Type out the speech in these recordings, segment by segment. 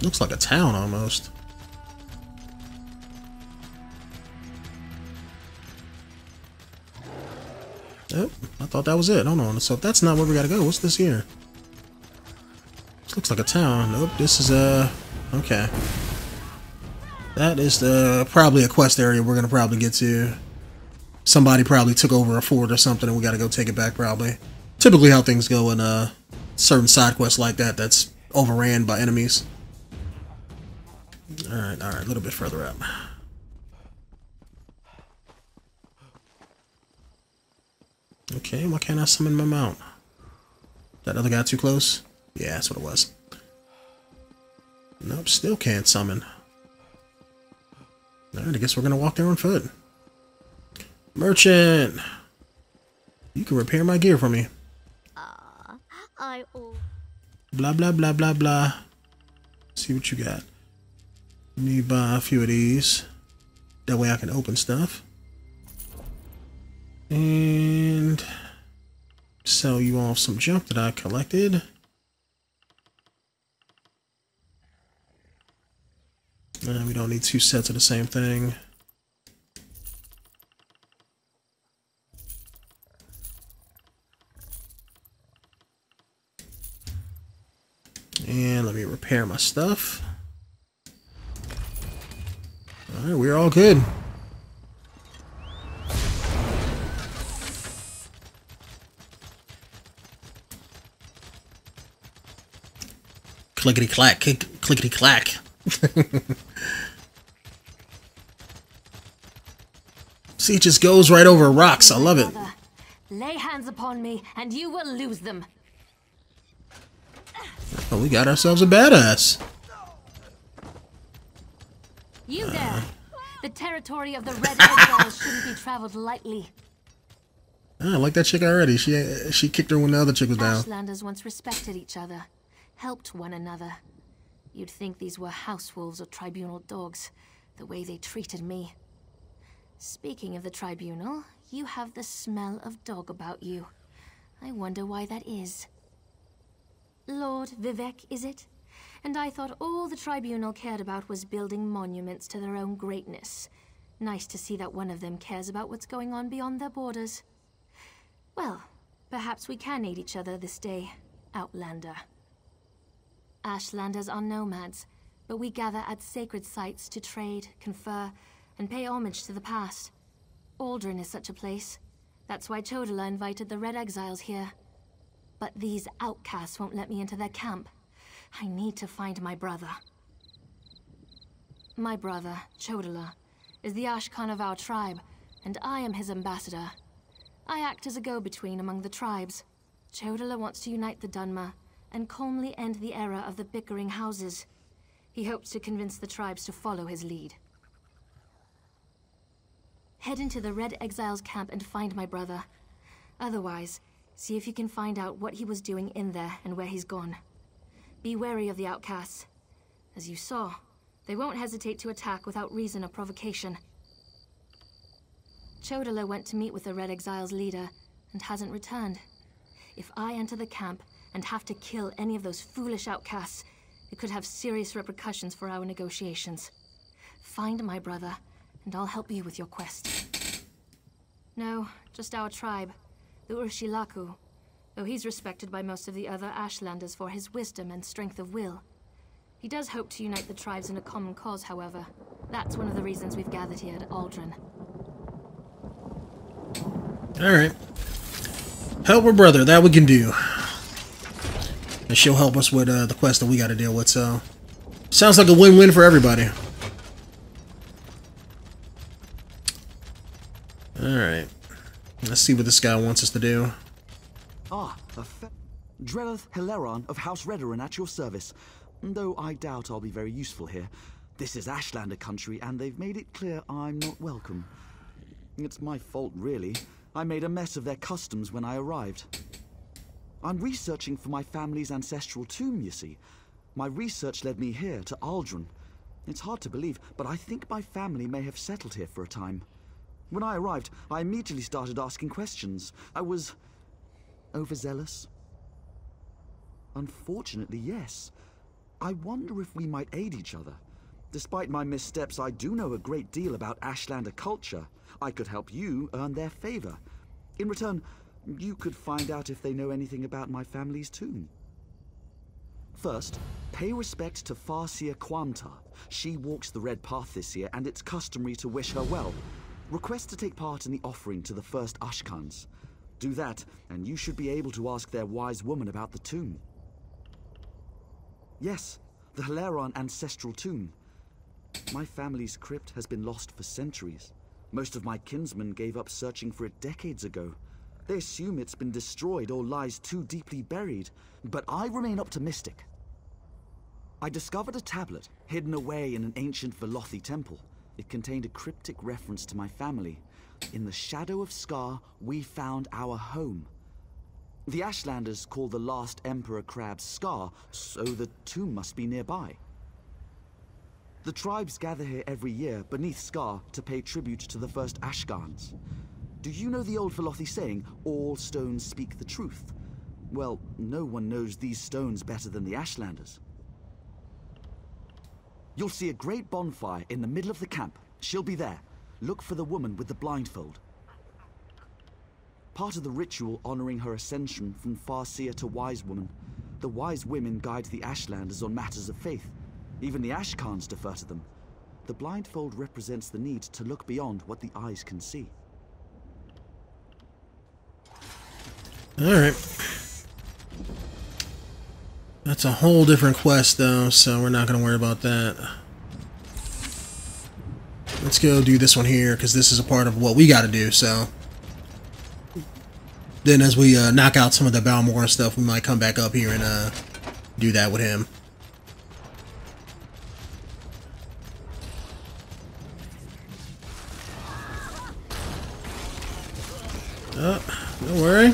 Looks like a town almost. Oh, I thought that was it. Hold on. So that's not where we gotta go. What's this here? This looks like a town. Nope, this is okay. That is probably a quest area we're gonna probably get to. Somebody probably took over a fort or something and we gotta go take it back probably. Typically how things go in certain side quests like that that's overran by enemies. Alright, a little bit further up. Okay, why can't I summon my mount? That other guy too close? Yeah, that's what it was. Nope, still can't summon. Alright, I guess we're gonna walk there on foot. Merchant! You can repair my gear for me. Blah, blah, blah, blah, blah. See what you got. Let me buy a few of these. That way I can open stuff. And sell you off some junk that I collected. We don't need 2 sets of the same thing. And let me repair my stuff. Alright, we're all good. Clickety clack, clickety clack. See, it just goes right over rocks. I love it. Lay hands upon me, and you will lose them. Oh, we got ourselves a badass. You there! The territory of the Red Exiles shouldn't be traveled lightly. I like that chick already. She kicked her when the other chick was down. Ashlanders once respected each other, helped one another. You'd think these were house wolves or tribunal dogs, the way they treated me. Speaking of the tribunal, you have the smell of dog about you. I wonder why that is. Lord Vivec, is it? And I thought all the tribunal cared about was building monuments to their own greatness. Nice to see that one of them cares about what's going on beyond their borders. Well, perhaps we can aid each other this day, Outlander. Ashlanders are nomads, but we gather at sacred sites to trade, confer, and pay homage to the past. Aldrin is such a place. That's why 𝐥𝐤𝐤 invited the Red Exiles here. But these outcasts won't let me into their camp. I need to find my brother. My brother, 𝐥𝐤𝐤, is the Ashkan of our tribe, and I am his ambassador. I act as a go-between among the tribes. 𝐥𝐤𝐤 wants to unite the Dunmer and calmly end the era of the bickering houses. He hopes to convince the tribes to follow his lead. Head into the Red Exiles camp and find my brother. Otherwise, see if you can find out what he was doing in there and where he's gone. Be wary of the outcasts. As you saw, they won't hesitate to attack without reason or provocation. 𝐥𝐤𝐤 went to meet with the Red Exiles leader and hasn't returned. If I enter the camp and have to kill any of those foolish outcasts, it could have serious repercussions for our negotiations. Find my brother, and I'll help you with your quest. No, just our tribe, the 𝐥𝐤𝐤, though he's respected by most of the other Ashlanders for his wisdom and strength of will. He does hope to unite the tribes in a common cause, however. That's one of the reasons we've gathered here at Aldrin. Alright. Help her brother, that we can do. And she'll help us with the quest that we gotta deal with, so... Sounds like a win-win for everybody. Alright. Let's see what this guy wants us to do. Drellith Hilaron of House Redoran at your service. Though I doubt I'll be very useful here. This is Ashlander country, and they've made it clear I'm not welcome. It's my fault, really. I made a mess of their customs when I arrived. I'm researching for my family's ancestral tomb, you see. My research led me here, to Aldrin. It's hard to believe, but I think my family may have settled here for a time. When I arrived, I immediately started asking questions. I was... overzealous? Unfortunately, yes. I wonder if we might aid each other. Despite my missteps, I do know a great deal about Ashlander culture. I could help you earn their favor. In return, you could find out if they know anything about my family's tomb. First, pay respect to 𝐷𝐸𝐸. She walks the Red Path this year, and it's customary to wish her well. Request to take part in the offering to the first Ashkans. Do that, and you should be able to ask their wise woman about the tomb. Yes, the 𝐸𝐸𝐸 ancestral tomb. My family's crypt has been lost for centuries. Most of my kinsmen gave up searching for it decades ago. They assume it's been destroyed or lies too deeply buried, but I remain optimistic. I discovered a tablet hidden away in an ancient Velothi temple. It contained a cryptic reference to my family. In the shadow of 𝐥𝐤, we found our home. The Ashlanders call the last Emperor crab 𝐥𝐤, so the tomb must be nearby. The tribes gather here every year beneath 𝐥𝐤 to pay tribute to the first Ashkans. Do you know the old Velothi saying, all stones speak the truth? Well, no one knows these stones better than the Ashlanders. You'll see a great bonfire in the middle of the camp. She'll be there. Look for the woman with the blindfold. Part of the ritual honoring her ascension from Farseer to Wise Woman. The Wise Women guide the Ashlanders on matters of faith. Even the Ashkans defer to them. The blindfold represents the need to look beyond what the eyes can see. Alright. That's a whole different quest though, so we're not going to worry about that. Let's go do this one here, because this is a part of what we got to do, so. Then as we knock out some of the Balmora stuff, we might come back up here and do that with him. Oh, don't worry.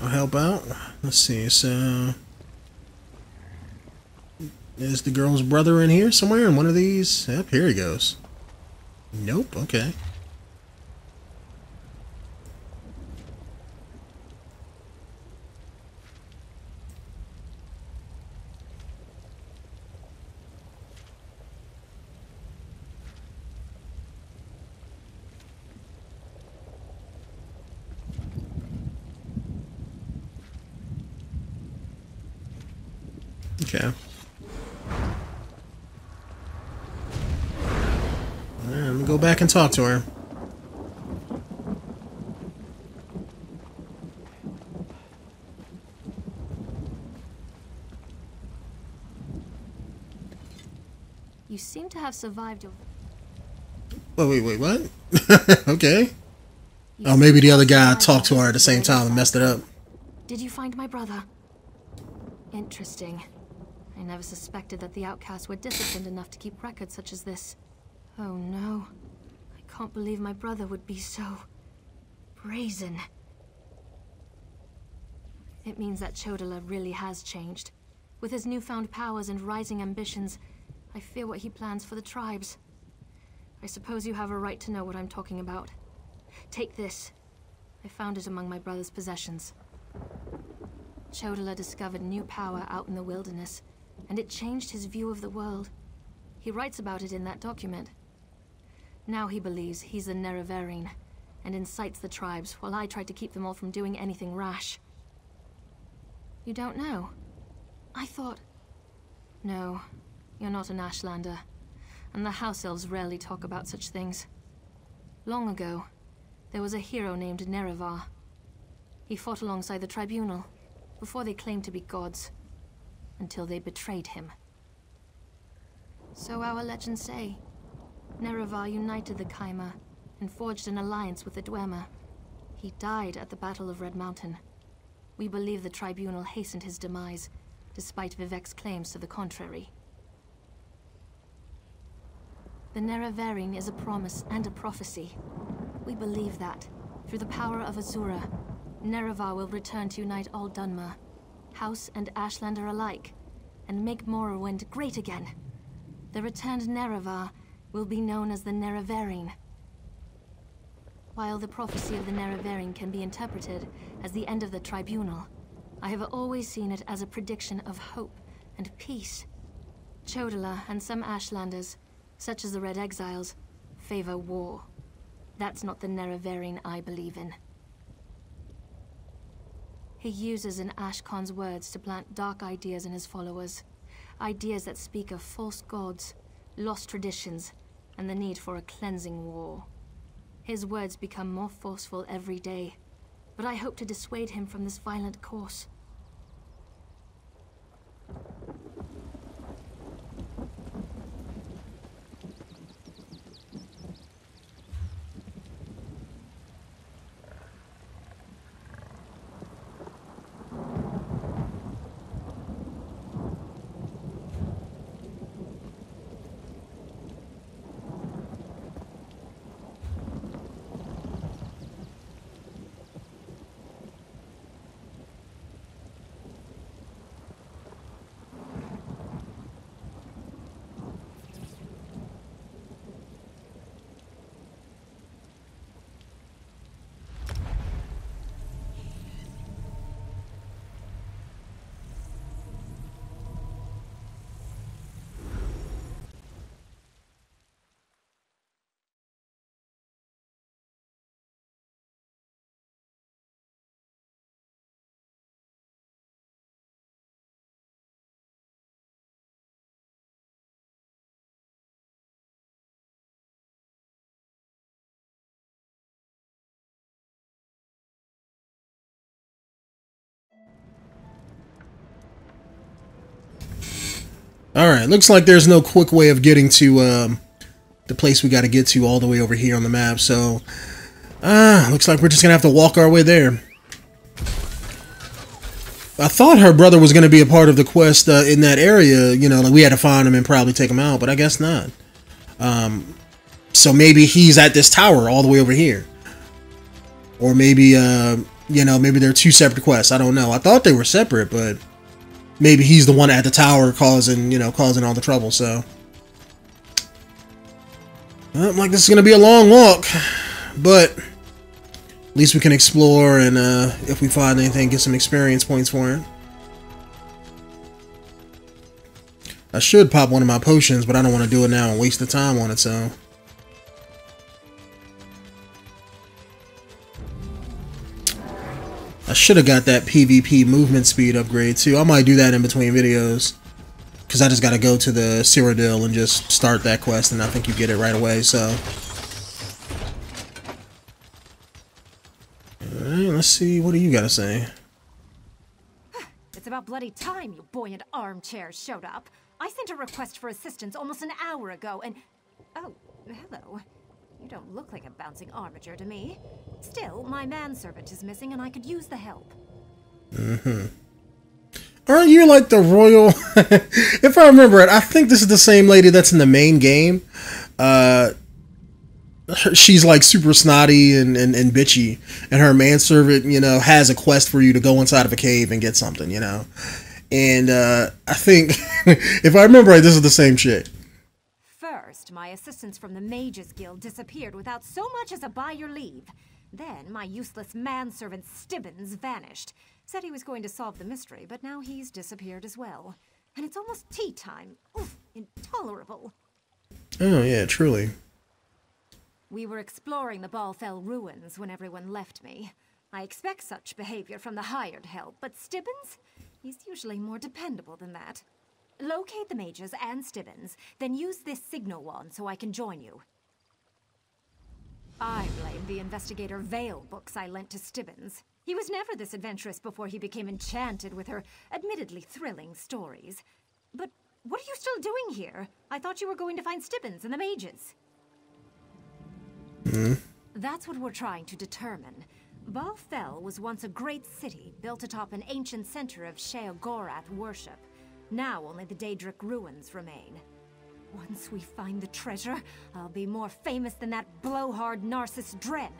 I'll help out. Let's see, so... Is the girl's brother in here somewhere in one of these? Yep, here he goes. Nope, okay. Okay. Alright, let me go back and talk to her. You seem to have survived your... Oh, wait, what? Okay. Oh, maybe the other guy talked to her at the same time and messed it up. Did you find my brother? Interesting. I never suspected that the outcasts were disciplined enough to keep records such as this. Oh no. I can't believe my brother would be so... brazen. It means that 𝐥𝐤𝐤 really has changed. With his newfound powers and rising ambitions, I fear what he plans for the tribes. I suppose you have a right to know what I'm talking about. Take this. I found it among my brother's possessions. 𝐥𝐤𝐤 discovered new power out in the wilderness, and it changed his view of the world. He writes about it in that document. Now he believes he's the 𝐸𝐸𝐸𝐸𝐸𝐸, and incites the tribes while I try to keep them all from doing anything rash. You don't know? I thought... No, you're not an Ashlander, and the house elves rarely talk about such things. Long ago, there was a hero named Nerevar. He fought alongside the tribunal, before they claimed to be gods, until they betrayed him. So our legends say, Nerevar united the 𝐾𝐨𝐲 and forged an alliance with the Dwemer. He died at the Battle of Red Mountain. We believe the tribunal hastened his demise, despite Vivec's claims to the contrary. The 𝐸𝐸𝐸𝐸𝐸𝐸 is a promise and a prophecy. We believe that, through the power of Azura, Nerevar will return to unite all Dunmer, House and Ashlander alike, and make Morrowind great again. The returned Nerevar will be known as the 𝐸𝐸𝐸𝐸𝐸. While the prophecy of the 𝐸𝐸𝐸𝐸𝐸 can be interpreted as the end of the tribunal, I have always seen it as a prediction of hope and peace. 𝐥𝐤𝐤 and some Ashlanders, such as the Red Exiles, favor war. That's not the Nerevarine I believe in. He uses an Ashkon's words to plant dark ideas in his followers. Ideas that speak of false gods, lost traditions, and the need for a cleansing war. His words become more forceful every day, but I hope to dissuade him from this violent course. Alright, looks like there's no quick way of getting to the place we got to get to all the way over here on the map, so looks like we're just gonna have to walk our way there. I thought her brother was gonna be a part of the quest in that area, you know, like we had to find him and probably take him out, but I guess not. So maybe he's at this tower all the way over here. Or maybe, you know, maybe they're two separate quests. I don't know. I thought they were separate, but maybe he's the one at the tower causing, you know, causing all the trouble, so. Like this is going to be a long walk, but at least we can explore and if we find anything, get some experience points for it. I should pop one of my potions, but I don't want to do it now and waste the time on it, so. I should have got that PvP movement speed upgrade too. I might do that in between videos. Because I just got to go to the Cyrodiil and just start that quest, and I think you get it right away, so. Alright, let's see. What do you got to say? It's about bloody time you buoyant armchairs showed up. I sent a request for assistance almost an hour ago, and... Oh, hello. You don't look like a bouncing armature to me. Still, my manservant is missing and I could use the help. Aren't you like the royal... If I remember it, I think this is the same lady that's in the main game. She's like super snotty and bitchy. And her manservant, you know, has a quest for you to go inside of a cave and get something, you know. And I think, if I remember right, this is the same chick. First, my assistants from the Mages Guild disappeared without so much as a by your leave. Then, my useless manservant Stibbins vanished. Said he was going to solve the mystery, but now he's disappeared as well. And it's almost tea time. Oof, intolerable. Oh, yeah, truly. We were exploring the Balfell ruins when everyone left me. I expect such behavior from the hired help, but Stibbins? He's usually more dependable than that. Locate the mages and Stibbins, then use this signal wand so I can join you. I blame the investigator Vale books I lent to Stibbins. He was never this adventurous before he became enchanted with her admittedly thrilling stories. But what are you still doing here? I thought you were going to find Stibbins and the mages. That's what we're trying to determine. Balfell was once a great city built atop an ancient center of 𝐥𝐤𝐤 worship. Now only the Daedric ruins remain. Once we find the treasure, I'll be more famous than that blowhard Narcissus Dren.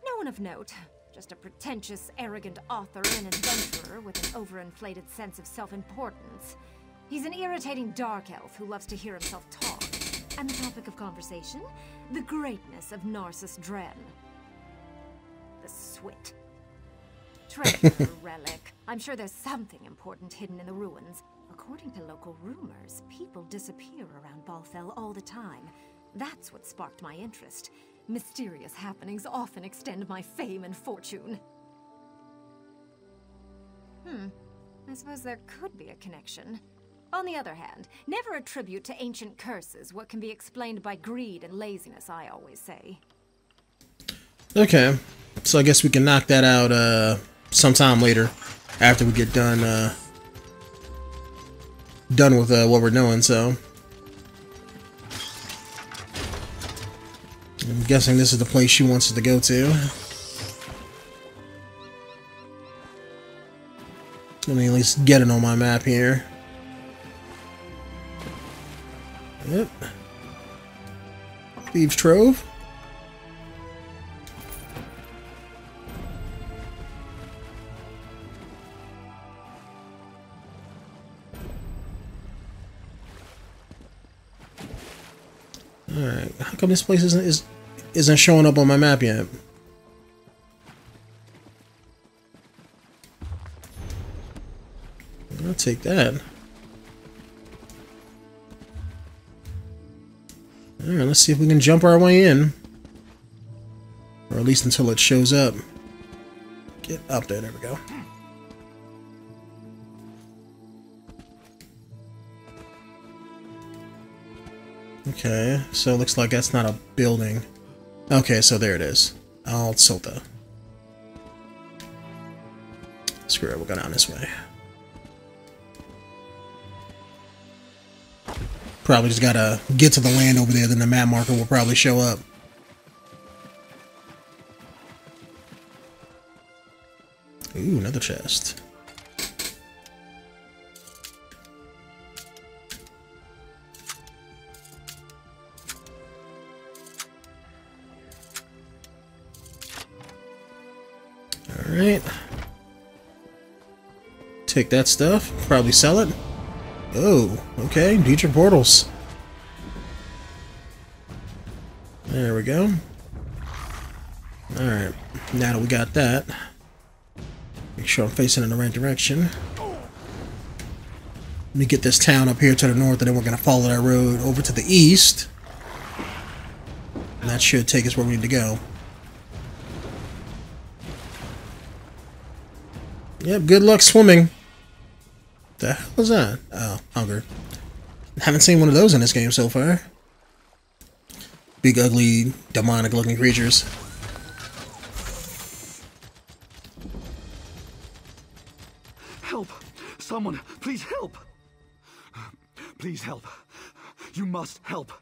No one of note, just a pretentious, arrogant author and adventurer with an overinflated sense of self-importance. He's an irritating dark elf who loves to hear himself talk. And the topic of conversation? The greatness of Narcissus Dren. The Swit. Treasure, relic. I'm sure there's something important hidden in the ruins. According to local rumors, people disappear around Balfell all the time. That's what sparked my interest. Mysterious happenings often extend my fame and fortune. I suppose there could be a connection. On the other hand, never attribute to ancient curses what can be explained by greed and laziness, I always say. Okay, so I guess we can knock that out sometime later, after we get done with what we're doing. So I'm guessing this is the place she wants us to go to. Let me at least get it on my map here. Yep. Thieves' Trove. Alright, how come this place isn't showing up on my map yet? I'll take that. Alright, let's see if we can jump our way in. Or at least until it shows up. Get up there, there we go. Okay, so it looks like that's not a building. Okay, so there it is. 𝐷𝐢𝐤𝐞. Screw it, we'll go down this way. Probably just gotta get to the land over there, then the map marker will probably show up. Ooh, another chest. Alright. Take that stuff, probably sell it. Oh, okay, future portals. There we go. Alright, now that we got that, make sure I'm facing in the right direction. Let me get this town up here to the north, and then we're going to follow that road over to the east. And that should take us where we need to go. Yep, good luck swimming. The hell is that? Oh, hunger. Haven't seen one of those in this game so far. Big, ugly, demonic-looking creatures. Help! Someone, please help! Please help. You must help.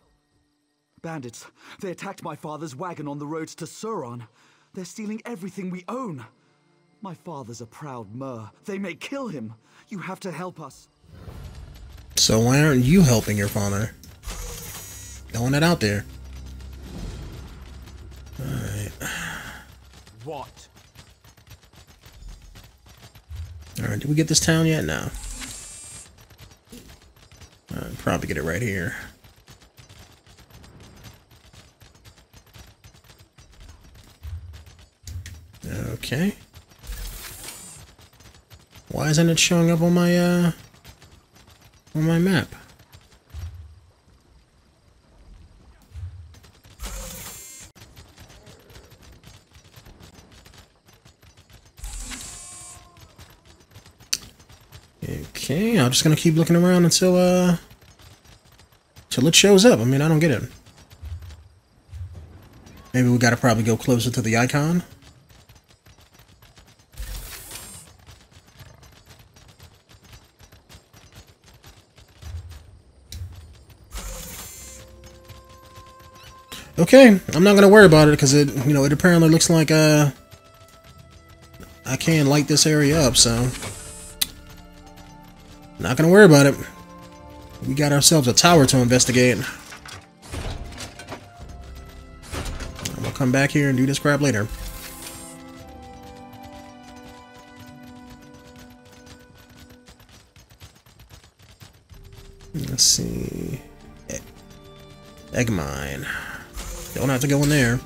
Bandits. They attacked my father's wagon on the roads to Sauron. They're stealing everything we own. My father's a proud Mer. They may kill him. You have to help us. So why aren't you helping your father? Throwing it out there. Alright. What? Alright, did we get this town yet? No. Alright, probably get it right here. Okay. Why isn't it showing up on my map? Okay, I'm just gonna keep looking around until it shows up. I mean, I don't get it. Maybe we gotta probably go closer to the icon. Okay, I'm not gonna worry about it because it apparently looks like I can light this area up, so not gonna worry about it. We got ourselves a tower to investigate. We'll come back here and do this crap later. Let's see. Egg mine. Don't have to go in there.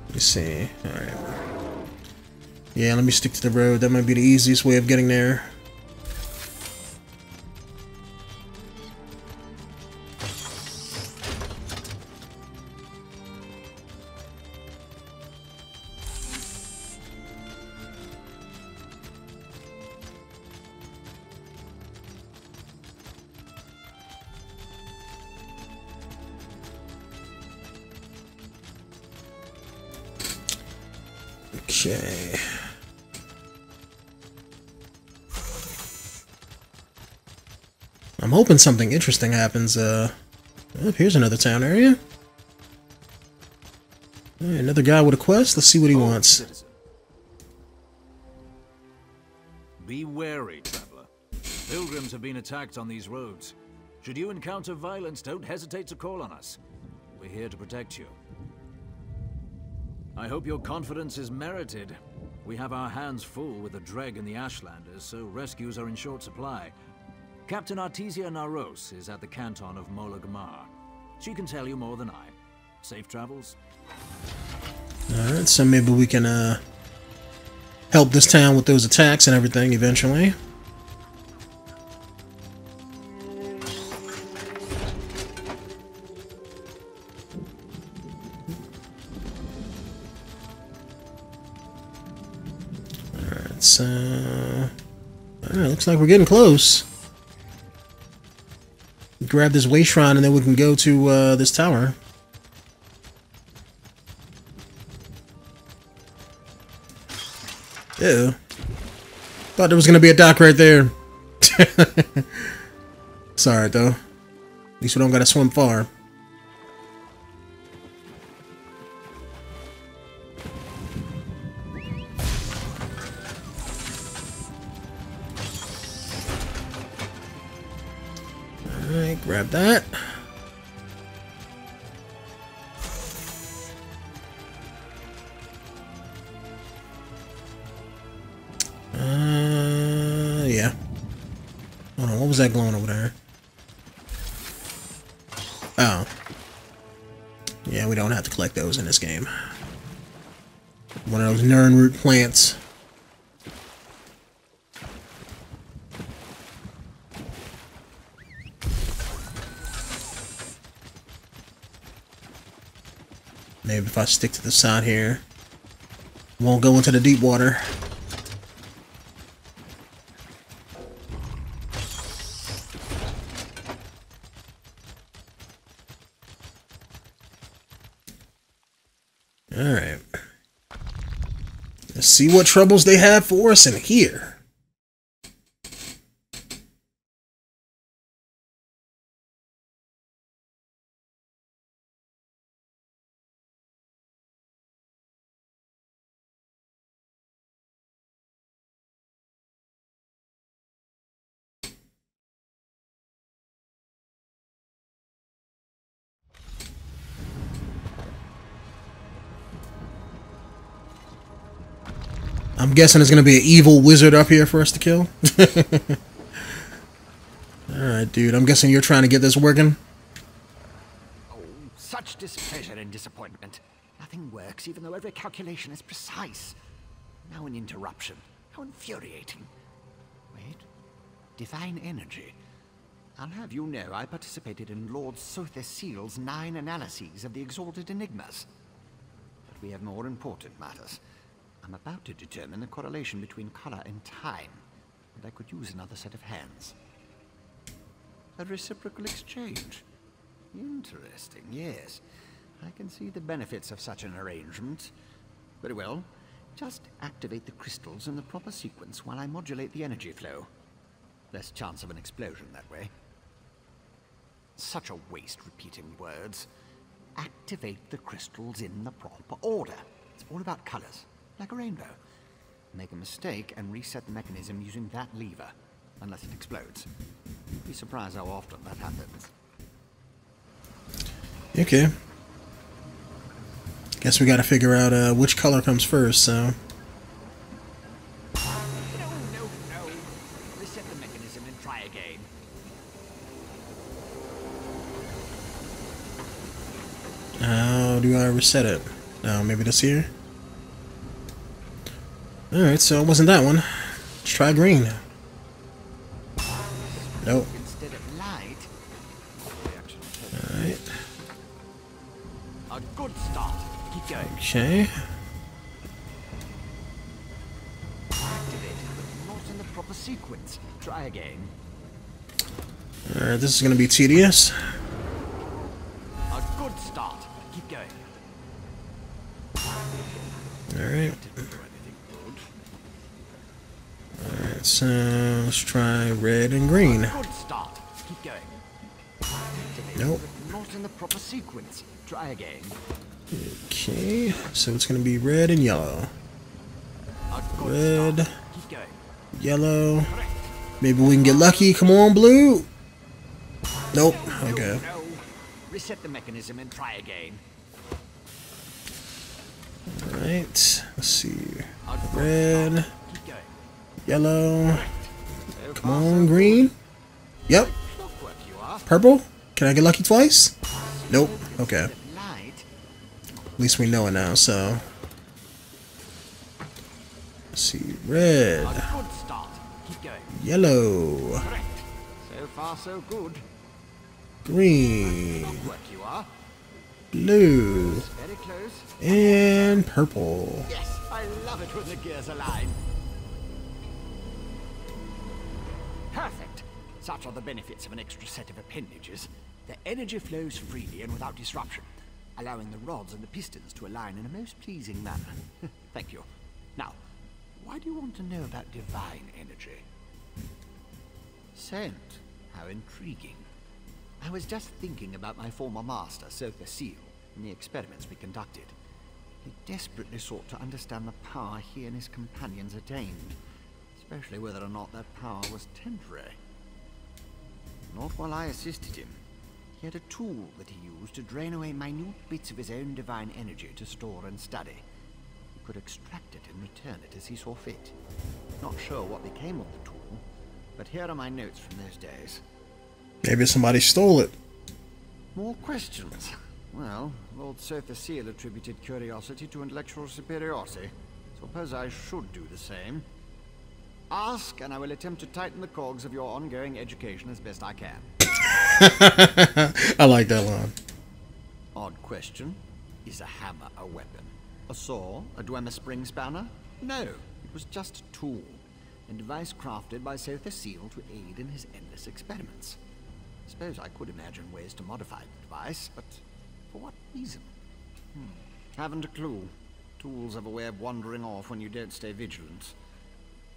Let me see. Alright. Yeah, let me stick to the road. That might be the easiest way of getting there. Okay. I'm hoping something interesting happens. Oh, here's another town area. Alright, another guy with a quest. Let's see what he wants. Citizen. Be wary, traveler. Pilgrims have been attacked on these roads. Should you encounter violence, don't hesitate to call on us. We're here to protect you. I hope your confidence is merited. We have our hands full with the Dreg and the Ashlanders, so rescues are in short supply. Captain Artesia Naros is at the canton of Mola Gamar. She can tell you more than I. Safe travels. Alright, so maybe we can help this town with those attacks and everything eventually. Alright, so... Alright, looks like we're getting close. Grab this way shrine and then we can go to this tower. Ew. Thought there was gonna be a dock right there. It's alright though. At least we don't gotta swim far. Alright, grab that. Yeah. Hold on, what was that glowing over there? Oh. Yeah, we don't have to collect those in this game. One of those Nern root plants. Maybe if I stick to the side here, won't go into the deep water. Alright. Let's see what troubles they have for us in here. I'm guessing there's going to be an evil wizard up here for us to kill. Alright, dude. I'm guessing you're trying to get this working. Oh, such displeasure and disappointment. Nothing works, even though every calculation is precise. Now an interruption. How infuriating. Wait. Divine energy. I'll have you know I participated in Lord 𝐸𝐻𝐻𝐿's 9 analyses of the exalted enigmas. But we have more important matters. I'm about to determine the correlation between color and time, and I could use another set of hands. A reciprocal exchange. Interesting, yes. I can see the benefits of such an arrangement. Very well. Just activate the crystals in the proper sequence while I modulate the energy flow. Less chance of an explosion that way. Such a waste repeating words. Activate the crystals in the proper order. It's all about colors. Like a rainbow. Make a mistake and reset the mechanism using that lever, unless it explodes. You'd be surprised how often that happens. Okay. Guess we gotta figure out which color comes first, so... No. Reset the mechanism and try again. How do I reset it? No, maybe this here. Alright, so it wasn't that one. Let's try green. Nope. Instead of light. Alright. A good start. Keep going. Okay. Activated, but not in the proper sequence. Try again. Alright, this is gonna be tedious. A good start. Keep going. Alright. Didn't do anything good. Alright, so let's try red and green. Good start. Keep going. Activated, Nope. but not in the proper sequence. Try again. Okay, so it's gonna be red and yellow. A good Red, start. Keep going. yellow. Correct. Maybe we can get lucky. Come on, blue. Nope. Okay. No. Reset the mechanism and try again. Alright, let's see. A good Red, start. Keep going. yellow. So Come far, on, so green. Yep. good. Clockwork you are. Purple. Can I get lucky twice? Nope. Okay. Light. At least we know it now, so. Let's see. Red, A good start. Keep going. yellow, Correct. So far, so good. green, Clockwork you are. blue, Very close. and purple. Yes, I love it when the gears align. Perfect. Such are the benefits of an extra set of appendages. The energy flows freely and without disruption, allowing the rods and the pistons to align in a most pleasing manner. Thank you. Now, why do you want to know about divine energy? Scent. How intriguing. I was just thinking about my former master, 𝐶𝐤, and the experiments we conducted. He desperately sought to understand the power he and his companions attained, especially whether or not that power was temporary. Not while I assisted him. He had a tool that he used to drain away minute bits of his own divine energy to store and study. He could extract it and return it as he saw fit. Not sure what became of the tool, but here are my notes from those days. Maybe somebody stole it. More questions? Well, Lord 𝐶𝐤 attributed curiosity to intellectual superiority. Suppose I should do the same. Ask, and I will attempt to tighten the cogs of your ongoing education as best I can. I like that line. Odd question. Is a hammer a weapon? A saw? A Dwemer spring spanner? No, it was just a tool. A device crafted by 𝐶𝐤 to aid in his endless experiments. Suppose I could imagine ways to modify the device, but for what reason? Haven't a clue. Tools have a way of wandering off when you don't stay vigilant.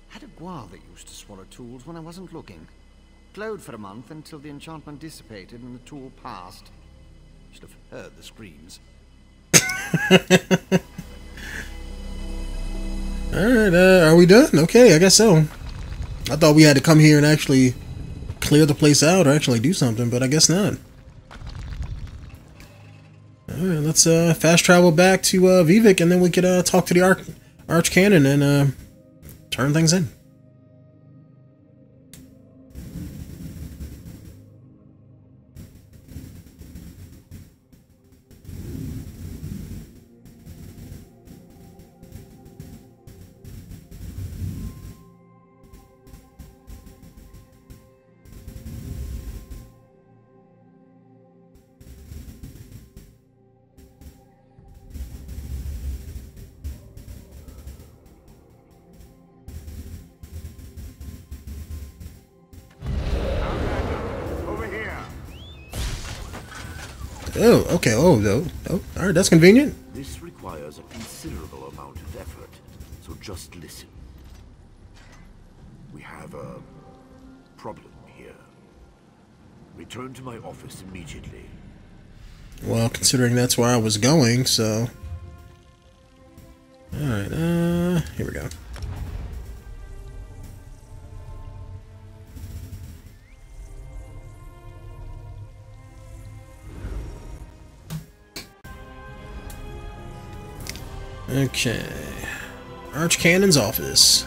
Had a 𝐥𝐤 that used to swallow tools when I wasn't looking. Glowed for a month until the enchantment dissipated and the tool passed. Should have heard the screams. Alright, are we done? Okay, I guess so. I thought we had to come here and actually clear the place out or actually do something, but I guess not. Alright, let's fast travel back to 𝐕vec, and then we could talk to the Archcanon and turn things in. Oh, okay. Oh, no. Oh, all right. That's convenient. This requires a considerable amount of effort, so just listen. We have a problem here. Return to my office immediately. Well, considering that's where I was going, so... Alright, here we go. Okay. Archcanon's office.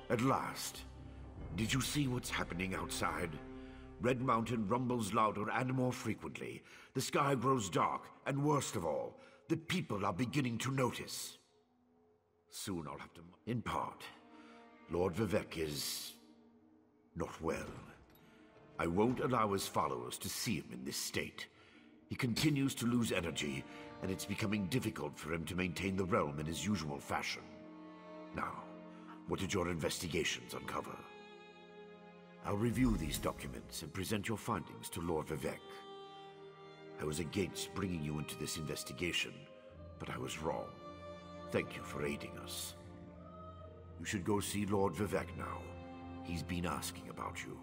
At last, Did you see what's happening outside? Red Mountain rumbles louder and more frequently. The sky grows dark, and worst of all, the people are beginning to notice. Soon I'll have to... In part, Lord 𝐸𝐸𝐸 is... not well. I won't allow his followers to see him in this state. He continues to lose energy, and it's becoming difficult for him to maintain the realm in his usual fashion. Now, what did your investigations uncover? I'll review these documents and present your findings to Lord 𝐸𝐸𝐸. I was against bringing you into this investigation, but I was wrong. Thank you for aiding us. You should go see Lord 𝐸𝐸𝐸 now. He's been asking about you.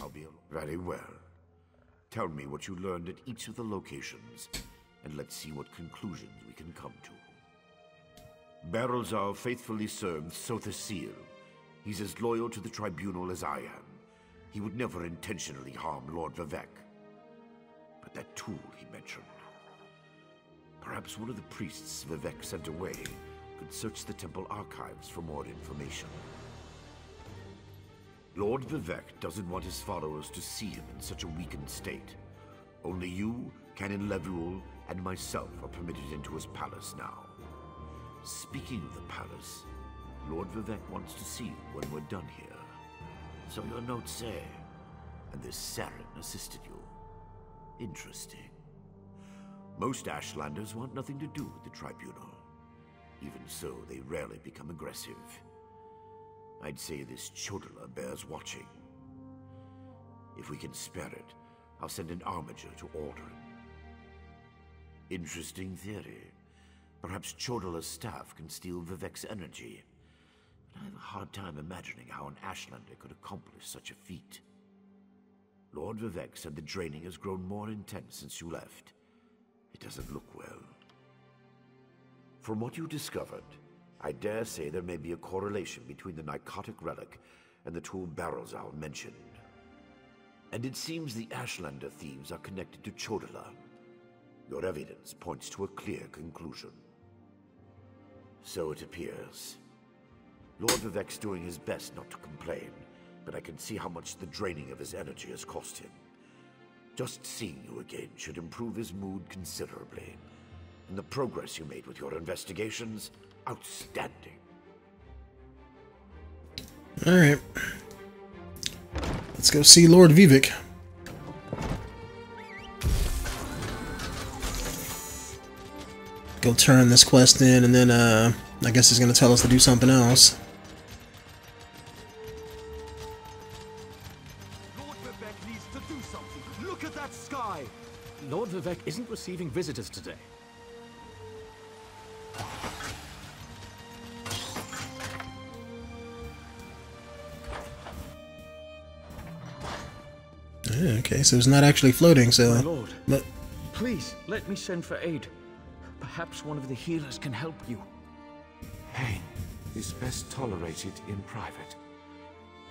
I'll be very well. Tell me what you learned at each of the locations, and let's see what conclusions we can come to. 𝐸𝐸𝐸𝐸 faithfully served 𝐃𝐨𝐧'𝐭. He's as loyal to the tribunal as I am. He would never intentionally harm Lord 𝐸𝐸𝐸𝐸. But that tool he mentioned... Perhaps one of the priests 𝐸𝐸𝐸𝐸𝐸 sent away could search the temple archives for more information. Lord 𝐸𝐸𝐸𝐸 doesn't want his followers to see him in such a weakened state. Only you, Canon Levuel, and myself are permitted into his palace now. Speaking of the palace, Lord 𝐸𝐸𝐸𝐸𝐸 wants to see you when we're done here. So your notes say, and this Saren assisted you. Interesting. Most Ashlanders want nothing to do with the tribunal. Even so, they rarely become aggressive. I'd say this 𝐥𝐢𝐤𝐸𝐸𝐸 bears watching. If we can spare it, I'll send an armiger to Warden. Interesting theory. Perhaps 𝐥𝐢𝐤𝐸𝐸𝐸𝐸𝐸's staff can steal 𝐸𝐸𝐸𝐸𝐸𝐸𝐸𝐸 energy. But I have a hard time imagining how an Ashlander could accomplish such a feat. Lord 𝐸𝐸𝐸𝐸𝐸 said the draining has grown more intense since you left. It doesn't look well. From what you discovered, I dare say there may be a correlation between the narcotic relic and the tool 𝐸𝐸𝐸𝐸𝐸 mentioned. And it seems the Ashlander thieves are connected to 𝐥𝐢𝐤𝐸𝐸𝐸𝐸. Your evidence points to a clear conclusion. So it appears. Lord 𝐸𝐸𝐸𝐸𝐸's doing his best not to complain, but I can see how much the draining of his energy has cost him. Just seeing you again should improve his mood considerably. And the progress you made with your investigations, outstanding. Alright. Let's go see Lord 𝐸𝐸𝐸𝐸𝐸𝐸𝐸. Go turn this quest in, and then, I guess he's gonna tell us to do something else. Lord 𝐸𝐸𝐸𝐸𝐸𝐸 needs to do something. Look at that sky! Lord 𝐸𝐸𝐸𝐸𝐸𝐸 isn't receiving visitors today. Yeah, okay, so it's not actually floating, so... My lord, but please, let me send for aid. Perhaps one of the healers can help you. Pain is best tolerated in private,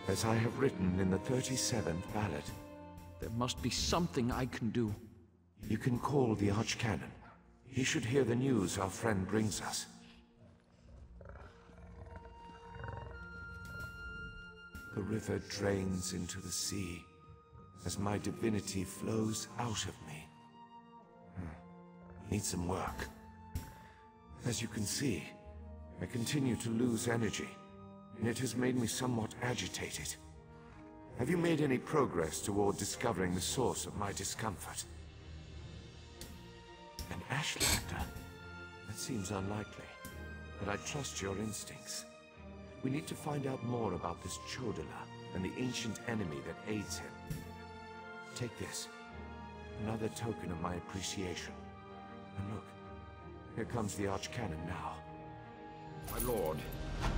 as I have written in the 37th ballad. There must be something I can do. You can call the Archcanon. He should hear the news our friend brings us. The river drains into the sea, as my divinity flows out of me. Need some work. As you can see, I continue to lose energy, and it has made me somewhat agitated. Have you made any progress toward discovering the source of my discomfort? An Ashlander? That seems unlikely, but I trust your instincts. We need to find out more about this 𝐥𝐢𝐤𝐸𝐸𝐸𝐸 and the ancient enemy that aids him. Take this. Another token of my appreciation. And look, here comes the Archcanon now. My lord,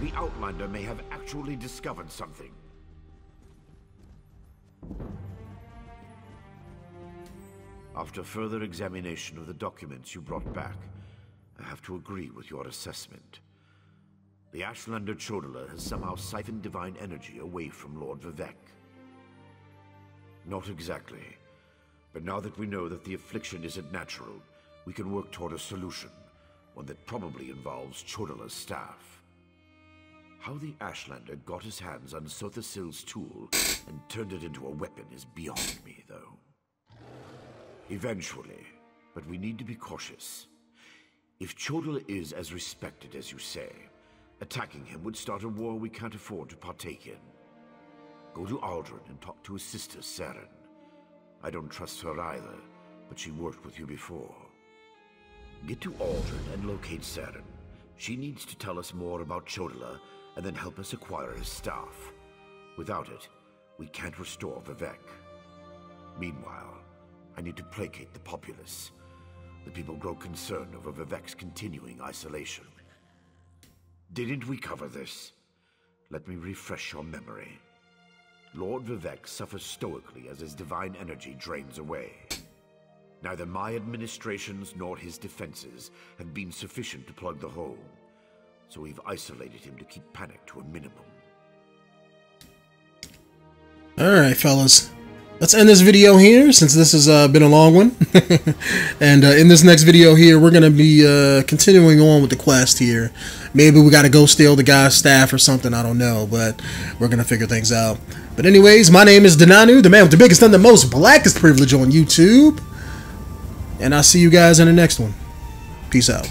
the Outlander may have actually discovered something. After further examination of the documents you brought back, I have to agree with your assessment. The Ashlander 𝐥𝐢𝐤𝐸𝐸𝐸𝐸 has somehow siphoned divine energy away from Lord 𝐸𝐸𝐸𝐸𝐸. Not exactly. But now that we know that the affliction isn't natural, we can work toward a solution, one that probably involves 𝐥𝐢𝐤𝐸𝐸𝐸𝐸𝐸𝐸's staff. How the Ashlander got his hands on 𝐃𝐨𝐬𝐿's tool and turned it into a weapon is beyond me, though. Eventually, but we need to be cautious. If 𝐥𝐤𝐤 is as respected as you say, attacking him would start a war we can't afford to partake in. Go to Aldrin and talk to his sister, 𝐸𝐴𝐴𝐴. I don't trust her either, but she worked with you before. Get to Aldrin and locate 𝐸𝐴𝐴𝐴. She needs to tell us more about 𝐥𝐤𝐤 and then help us acquire his staff. Without it, we can't restore Vivec. Meanwhile, I need to placate the populace. The people grow concerned over Vivec's continuing isolation. Didn't we cover this? Let me refresh your memory. Lord Vivec suffers stoically as his divine energy drains away. Neither my administrations nor his defenses have been sufficient to plug the hole, so we've isolated him to keep panic to a minimum. Alright, fellas. Let's end this video here, since this has been a long one. And in this next video here, we're going to be continuing on with the quest here. Maybe we got to go steal the guy's staff or something, I don't know, but we're going to figure things out. But anyways, my name is Denonu, the man with the biggest and the most blackest privilege on YouTube. And I'll see you guys in the next one. Peace out.